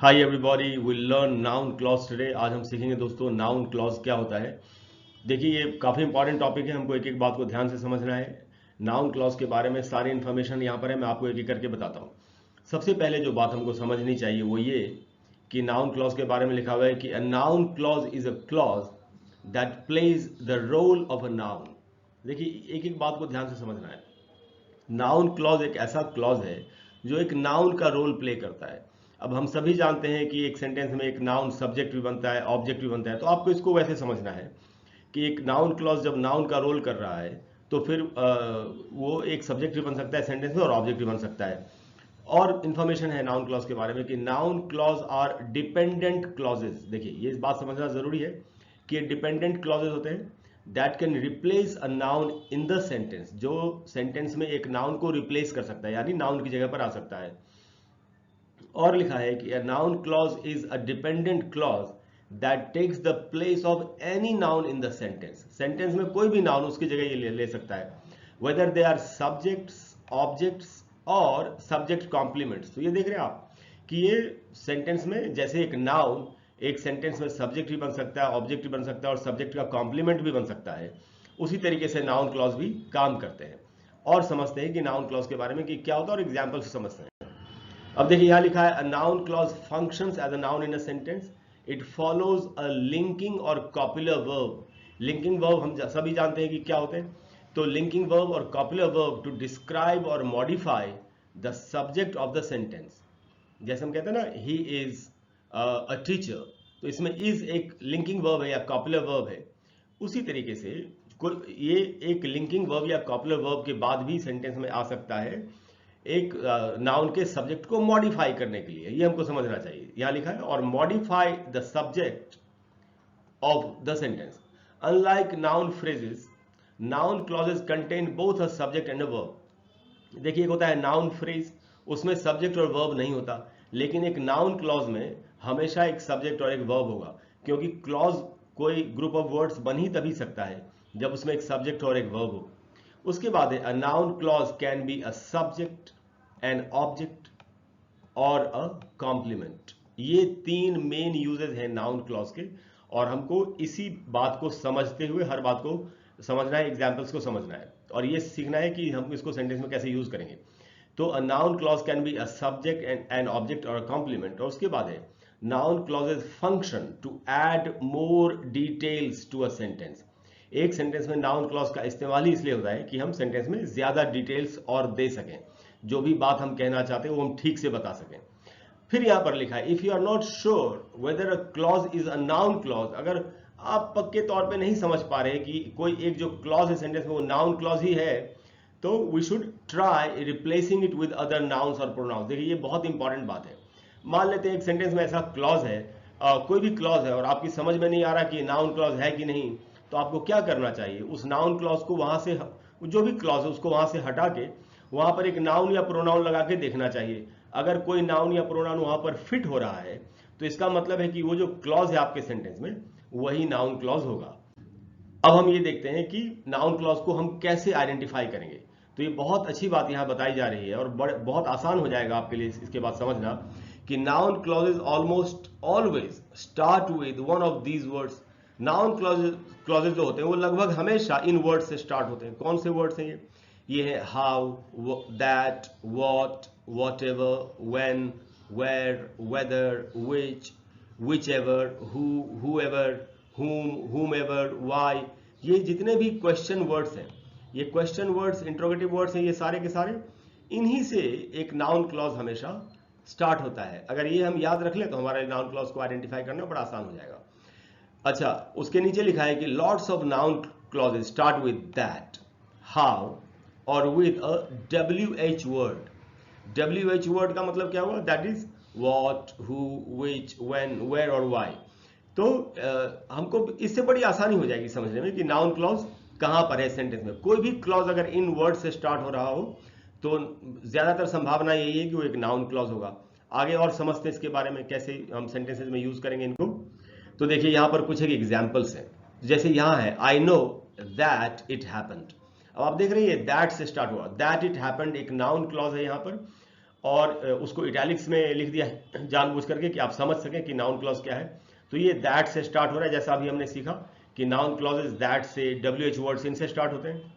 Hi everybody will learn noun clause today. आज हम सीखेंगे दोस्तों नाउन क्लॉज क्या होता है। देखिए ये काफ़ी इंपॉर्टेंट टॉपिक है, हमको एक एक बात को ध्यान से समझना है। नाउन क्लॉज के बारे में सारी इन्फॉर्मेशन यहाँ पर है, मैं आपको एक एक करके बताता हूँ। सबसे पहले जो बात हमको समझनी चाहिए वो ये कि नाउन क्लॉज के बारे में लिखा हुआ है कि a noun clause is a clause that plays the role of a noun. देखिए एक एक बात को ध्यान से समझना है। नाउन क्लॉज एक ऐसा क्लॉज है जो एक नाउन का रोल प्ले करता है। अब हम सभी जानते हैं कि एक सेंटेंस में एक नाउन सब्जेक्ट भी बनता है, ऑब्जेक्ट भी बनता है, तो आपको इसको वैसे समझना है कि एक नाउन क्लॉज जब नाउन का रोल कर रहा है तो फिर वो एक सब्जेक्ट भी बन सकता है सेंटेंस में और ऑब्जेक्ट भी बन सकता है। और इन्फॉर्मेशन है नाउन क्लॉज के बारे में कि noun clause are dependent clauses. देखिए ये इस बात समझना जरूरी है कि ये डिपेंडेंट क्लॉजेज होते हैं that can replace a noun in the sentence, जो सेंटेंस में एक नाउन को रिप्लेस कर सकता है, यानी नाउन की जगह पर आ सकता है। और लिखा है कि a noun clause is a dependent clause that takes the place of any noun in the sentence. Sentence में कोई भी नाउन उसकी जगह ये ले सकता है, whether they are subjects, objects और सब्जेक्ट कॉम्प्लीमेंट्स। तो ये देख रहे हैं आप कि ये सेंटेंस में जैसे एक नाउन एक सेंटेंस में सब्जेक्ट भी बन सकता है, ऑब्जेक्ट भी बन सकता है और सब्जेक्ट का कॉम्प्लीमेंट भी बन सकता है, उसी तरीके से नाउन क्लॉज भी काम करते हैं। और समझते हैं कि नाउन क्लॉज के बारे में कि क्या होता है और एग्जाम्पल से समझते हैं। अब देखिए यहां लिखा है a noun clause functions as a noun in a sentence, it follows a linking or copular verb. Linking verb हम सभी जानते हैं कि क्या होते हैं। तो लिंकिंग वर्ब और कॉपुलर वर्ब टू डिस्क्राइब और modify the subject of the sentence. जैसे हम कहते हैं ना ही इज अ टीचर, तो इसमें इज एक लिंकिंग वर्ब है या कॉपुलर वर्ब है। उसी तरीके से ये एक लिंकिंग वर्ब या कॉपुलर वर्ब के बाद भी सेंटेंस में आ सकता है एक नाउन के सब्जेक्ट को मॉडिफाई करने के लिए। ये हमको समझना चाहिए। यहां लिखा है और modify the subject of the sentence. Unlike noun phrases, noun clauses contain both a subject and a verb. देखिए एक होता है नाउन फ्रेज, उसमें सब्जेक्ट और वर्ब नहीं होता, लेकिन एक नाउन क्लॉज में हमेशा एक सब्जेक्ट और एक वर्ब होगा, क्योंकि क्लॉज कोई ग्रुप ऑफ वर्ड्स बन ही तभी सकता है जब उसमें एक सब्जेक्ट और एक वर्ब हो। उसके बाद है a noun clause can be a subject, N object और अ कॉम्प्लीमेंट। ये तीन मेन यूजेस हैं नाउन क्लॉज के, और हमको इसी बात को समझते हुए हर बात को समझना है, एग्जाम्पल्स को समझना है और ये सीखना है कि हम इसको सेंटेंस में कैसे यूज करेंगे। तो a noun clause can be a subject and an object or complement. और उसके बाद है noun clauses function to add more details to a sentence. एक सेंटेंस में नाउन क्लॉज का इस्तेमाल ही इसलिए होता है कि हम सेंटेंस में ज्यादा डिटेल्स और दे सकें, जो भी बात हम कहना चाहते हैं वो हम ठीक से बता सकें। फिर यहां पर लिखा है if you are not sure whether a clause is a noun clause, अगर आप पक्के तौर पे नहीं समझ पा रहे कि कोई एक जो क्लॉज है सेंटेंस में वो नाउन क्लॉज ही है, तो we should try replacing it with other nouns or pronouns. देखिए ये बहुत इंपॉर्टेंट बात है। मान लेते हैं एक सेंटेंस में ऐसा क्लॉज है, कोई भी क्लॉज है और आपकी समझ में नहीं आ रहा कि नाउन क्लॉज है कि नहीं, तो आपको क्या करना चाहिए, उस नाउन क्लॉज को वहां से जो भी क्लॉज है उसको वहां से हटा के वहां पर एक नाउन या प्रोनाउन लगा के देखना चाहिए। अगर कोई नाउन या प्रोनाउन वहां पर फिट हो रहा है तो इसका मतलब है कि वो जो क्लॉज है आपके सेंटेंस में वही नाउन क्लॉज होगा। अब हम ये देखते हैं कि नाउन क्लॉज को हम कैसे आइडेंटिफाई करेंगे। तो ये बहुत अच्छी बात यहां बताई जा रही है और बहुत आसान हो जाएगा आपके लिए इसके बाद समझना कि noun clauses almost always start with one of these words. Noun clauses जो होते हैं वो लगभग हमेशा इन वर्ड से स्टार्ट होते हैं। कौन से वर्ड्स हैं ये है how, that, what, whatever, when, where, whether, which, whichever, whoever, whom ever, why। ये जितने भी क्वेश्चन वर्ड्स हैं, ये क्वेश्चन वर्ड्स, इंट्रोगेटिव वर्ड्स हैं, ये सारे के सारे इन्हीं से एक नाउन क्लॉज हमेशा स्टार्ट होता है। अगर ये हम याद रख लें तो हमारे नाउन क्लॉज को आइडेंटिफाई करना बड़ा आसान हो जाएगा। अच्छा, उसके नीचे लिखा है कि lots of noun clauses start with that, how और with a WH word. WH word का मतलब क्या हुआ, that is what, who, which, when, where और व्हाई। तो हमको इससे बड़ी आसानी हो जाएगी समझने में कि नाउन क्लॉज कहां पर है सेंटेंस में। कोई भी क्लॉज अगर इन वर्ड से स्टार्ट हो रहा हो तो ज्यादातर संभावना यही है कि वो एक नाउन क्लॉज होगा। आगे और समझते हैं इसके बारे में कैसे हम सेंटेंसेस में यूज करेंगे इनको। तो देखिए यहां पर कुछ एक एग्जाम्पल्स हैं। जैसे यहां है I know that it happened. अब आप देख रहे हैं दैट से स्टार्ट हुआ, दैट इट हैपेंड एक नाउन क्लॉज है यहां पर। और उसको इटैलिक्स में लिख दिया है जानबूझ करके कि आप समझ सकें कि नाउन क्लॉज क्या है। तो ये दैट से स्टार्ट हो रहा है, जैसा अभी हमने सीखा कि नाउन क्लॉजेज दैट से, WH वर्ड्स इनसे स्टार्ट होते हैं।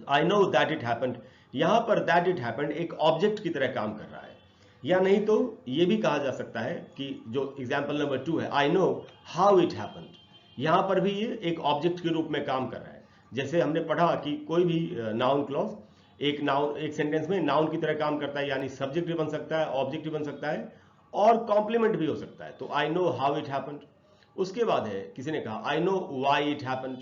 I know that it happened, यहां पर दैट इट हैपेंड एक ऑब्जेक्ट की तरह काम कर रहा है। या नहीं तो ये भी कहा जा सकता है कि जो एग्जाम्पल नंबर 2 है, I know how it happened, यहां पर भी ये एक ऑब्जेक्ट के रूप में काम कर रहा है। जैसे हमने पढ़ा कि कोई भी नाउन क्लॉज एक सेंटेंस में नाउन की तरह काम करता है, यानी सब्जेक्ट भी बन सकता है, ऑब्जेक्ट भी बन सकता है और कॉम्प्लीमेंट भी हो सकता है। तो I know how it happened. उसके बाद है, किसी ने कहा I know why it happened,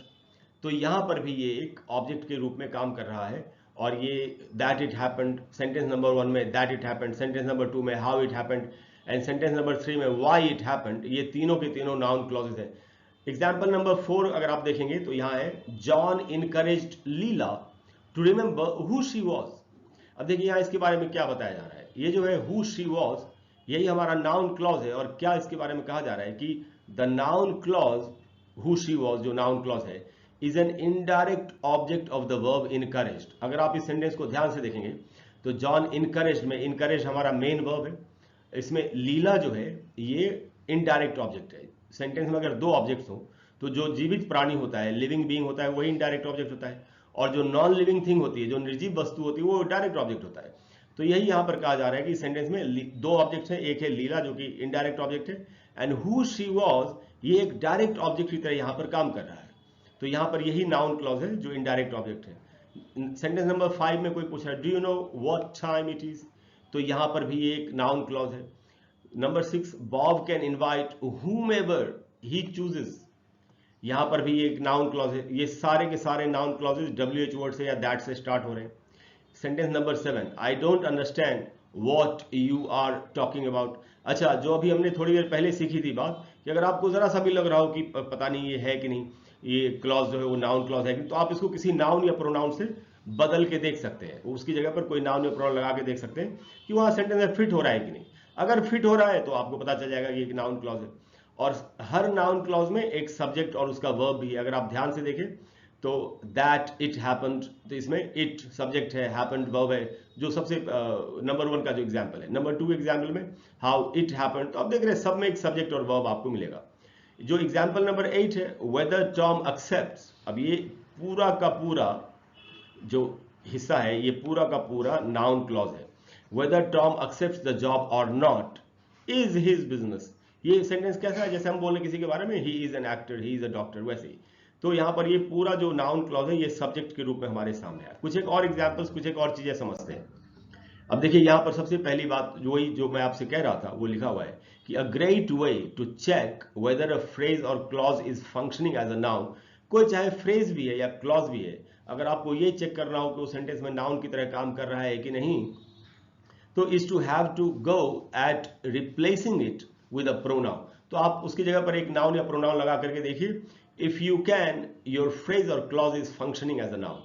तो यहां पर भी ये एक ऑब्जेक्ट के रूप में काम कर रहा है। और ये that it happened sentence number 1 में, that it happened sentence number 2 में, how it happened and sentence number 3 में व्हाई इट हैपेंड, ये तीनों के तीनों नाउन क्लॉजेज हैं। एग्जाम्पल नंबर 4 अगर आप देखेंगे तो यहां है, John encouraged Leela to remember who she was. अब देखिए यहां इसके बारे में क्या बताया जा रहा है, ये जो है हु शी वॉज, यही हमारा नाउन क्लॉज है। और क्या इसके बारे में कहा जा रहा है कि the noun clause who she was, जो नाउन क्लॉज है, is an indirect object of the verb encouraged. अगर आप इस सेंटेंस को ध्यान से देखेंगे तो जॉन इनकरेज्ड में, इनकरेज हमारा मेन वर्ब है, इसमें लीला जो है ये इनडायरेक्ट ऑब्जेक्ट है। सेंटेंस में अगर दो ऑब्जेक्ट्स हो तो जो जीवित प्राणी होता है, लिविंग बीइंग होता है, वही इनडायरेक्ट ऑब्जेक्ट होता है, और जो नॉन लिविंग थिंग होती है, जो निर्जीव वस्तु होती है, वो डायरेक्ट ऑब्जेक्ट होता है। तो यही यहां पर कहा जा रहा है कि सेंटेंस में दो ऑब्जेक्ट्स हैं, एक है लीला जो कि इनडायरेक्ट ऑब्जेक्ट है, एंड हु शी वॉज ये एक डायरेक्ट ऑब्जेक्ट की तरह यहां पर काम कर रहा है। तो यहां पर यही नाउन क्लॉज है जो इनडायरेक्ट ऑब्जेक्ट है। सेंटेंस नंबर 5 में कोई पूछ रहा है, do you know what time it is, तो यहां पर भी एक नाउन क्लॉज है। Number 6, Bob can invite whomever he chooses, यहां पर भी एक नाउन क्लॉज है। ये सारे के सारे नाउन क्लॉजेज WH वर्ड से या दैट से स्टार्ट हो रहे हैं। Sentence number 7, I don't understand what you are talking about. अच्छा, जो अभी हमने थोड़ी देर पहले सीखी थी बात, कि अगर आपको जरा सा भी लग रहा हो कि पता नहीं ये है कि नहीं, ये क्लॉज जो है वो नाउन क्लॉज है कि, तो आप इसको किसी नाउन या प्रोनाउन से बदल के देख सकते हैं। उसकी जगह पर कोई नाउन या प्रोनाउन लगा के देख सकते हैं कि वहां सेंटेंस में फिट हो रहा है कि नहीं। अगर फिट हो रहा है तो आपको पता चल जाएगा कि एक नाउन क्लॉज है। और हर नाउन क्लॉज में एक सब्जेक्ट और उसका वर्ब भी है। अगर आप ध्यान से देखें तो दैट इट हैपेंड, तो इसमें इट सब्जेक्ट है, हैपेंड वर्ब है, जो सबसे नंबर 1 का जो एग्जांपल है। नंबर 2 एग्जांपल में हाउ इट हैपेंड, तो आप देख रहे हैं सब में एक सब्जेक्ट और वर्ब आपको मिलेगा। जो एग्जांपल नंबर 8 है, वेदर टॉम एक्सेप्ट्स, अब ये पूरा का पूरा जो हिस्सा है ये पूरा का पूरा नाउन क्लॉज है। Whether Tom accepts the job or not is his business, ये सेंटेंस कैसा है, जैसे हम बोले किसी के बारे में he is an actor, he is a doctor, वैसे ही। तो यहां पर ये पूरा जो नाउन क्लॉज है ये सब्जेक्ट के रूप में हमारे सामने है। कुछ एक और एग्जांपल्स, कुछ एक और चीजें समझते हैं। अब देखिए यहां पर सबसे पहली बात वही जो मैं आपसे कह रहा था वो लिखा हुआ है कि a great way to check whether a phrase और clause is functioning as a noun. कोई चाहे फ्रेज भी है या क्लॉज भी है, अगर आपको ये चेक करना हो कि वो सेंटेंस में नाउन की तरह काम कर रहा है कि नहीं, तो is to have to go at replacing it with a pronoun. तो आप उसकी जगह पर एक नाउन या प्रोनाउन लगा करके देखिए, if you can your phrase और clause is functioning as a noun.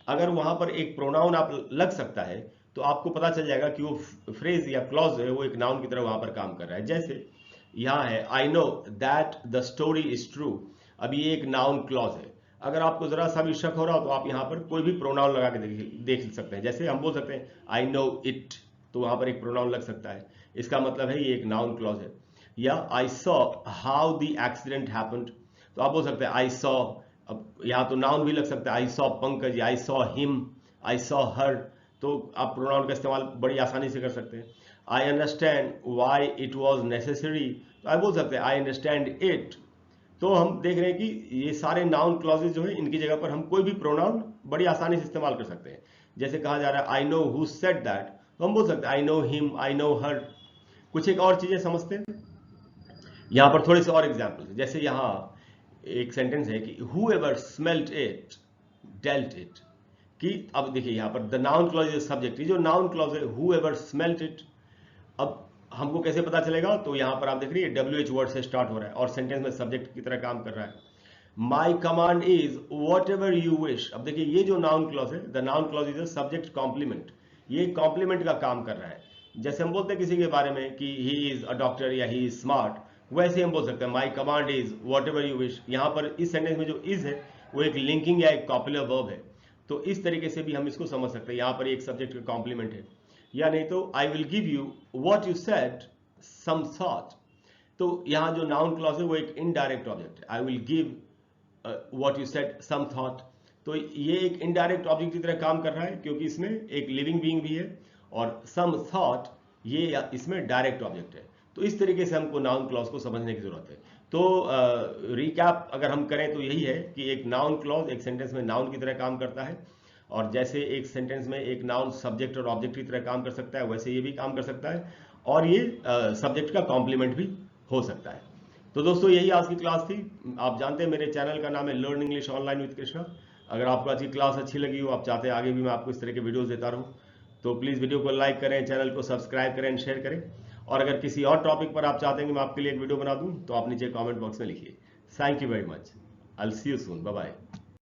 अगर वहां पर एक प्रोनाउन आप लग सकता है तो आपको पता चल जाएगा कि वो फ्रेज या क्लॉज जो है वो एक नाउन की तरह वहां पर काम कर रहा है। जैसे यहां है, I know that the story is true, अब ये एक नाउन क्लॉज है। अगर आपको जरा सा भी शक हो रहा हो तो आप यहां पर कोई भी प्रोनाउन लगा के देख सकते हैं। जैसे हम बोल सकते हैं आई नो इट, तो वहां पर एक प्रोनाउन लग सकता है, इसका मतलब है ये एक नाउन क्लॉज है। या I saw how the accident happened, तो आप बोल सकते हैं आई सॉ, अब यहां तो नाउन भी लग सकता है, I saw Pankaj, I saw him, I saw her, तो आप प्रोनाउन का इस्तेमाल बड़ी आसानी से कर सकते हैं। I understand why it was necessary, तो आप बोल सकते हैं आई अंडरस्टैंड इट। तो हम देख रहे हैं कि ये सारे नाउन क्लॉजेज जो है इनकी जगह पर हम कोई भी प्रोनाउन बड़ी आसानी से इस्तेमाल कर सकते हैं। जैसे कहा जा रहा है I know who said that, तो हम बोल सकते हैं I know him, I know her. कुछ एक और चीजें समझते हैं, यहां पर थोड़े से और एग्जाम्पल, जैसे यहां एक सेंटेंस है कि whoever smelt it dealt it, कि अब देखिए यहां पर the noun clause is subject, ये जो नाउन क्लॉज है whoever smelt it, अब हमको कैसे पता चलेगा, तो यहां पर आप देख रही है WH वर्ड से स्टार्ट हो रहा है और सेंटेंस में सब्जेक्ट की तरह काम कर रहा है। My command is whatever you wish, अब देखिए ये जो नाउन क्लॉज है, the noun clause is a subject complement, ये कॉम्प्लीमेंट का काम कर रहा है। जैसे हम बोलते हैं किसी के बारे में कि ही इज अ डॉक्टर या ही इज स्मार्ट, वैसे हम बोल सकते हैं माई command is whatever you wish. यहां पर इस सेंटेंस में जो इज है वो एक लिंकिंग या एक कॉपुलर वर्ब है, तो इस तरीके से भी हम इसको समझ सकते हैं। यहां पर एक सब्जेक्ट का कॉम्प्लीमेंट है। या नहीं तो I will give you what you said some thought. तो यहां जो नाउन क्लॉज है वो एक इनडायरेक्ट ऑब्जेक्ट है। I will give what you said some thought, तो ये एक इनडायरेक्ट ऑब्जेक्ट की तरह काम कर रहा है क्योंकि इसमें एक लिविंग बीइंग भी है, और सम थॉट ये इसमें डायरेक्ट ऑब्जेक्ट है। तो इस तरीके से हमको नाउन क्लॉज को समझने की जरूरत है। तो रिकैप अगर हम करें तो यही है कि एक नाउन क्लॉज एक सेंटेंस में नाउन की तरह काम करता है, और जैसे एक सेंटेंस में एक नाउन सब्जेक्ट और ऑब्जेक्ट की तरह काम कर सकता है, वैसे ये भी काम कर सकता है, और ये सब्जेक्ट का कॉम्प्लीमेंट भी हो सकता है। तो दोस्तों यही आज की क्लास थी। आप जानते हैं मेरे चैनल का नाम है learn English online with Krishna. अगर आपको आज की क्लास अच्छी लगी हो, आप चाहते हैं आगे भी मैं आपको इस तरह के वीडियोस देता रहूं, तो प्लीज़ वीडियो को लाइक करें, चैनल को सब्सक्राइब करें, शेयर करें। और अगर किसी और टॉपिक पर आप चाहते हैं कि मैं आपके लिए एक वीडियो बना दूं, तो आप नीचे कमेंट बॉक्स में लिखिए। Thank you very much. I will see you soon. Bye bye.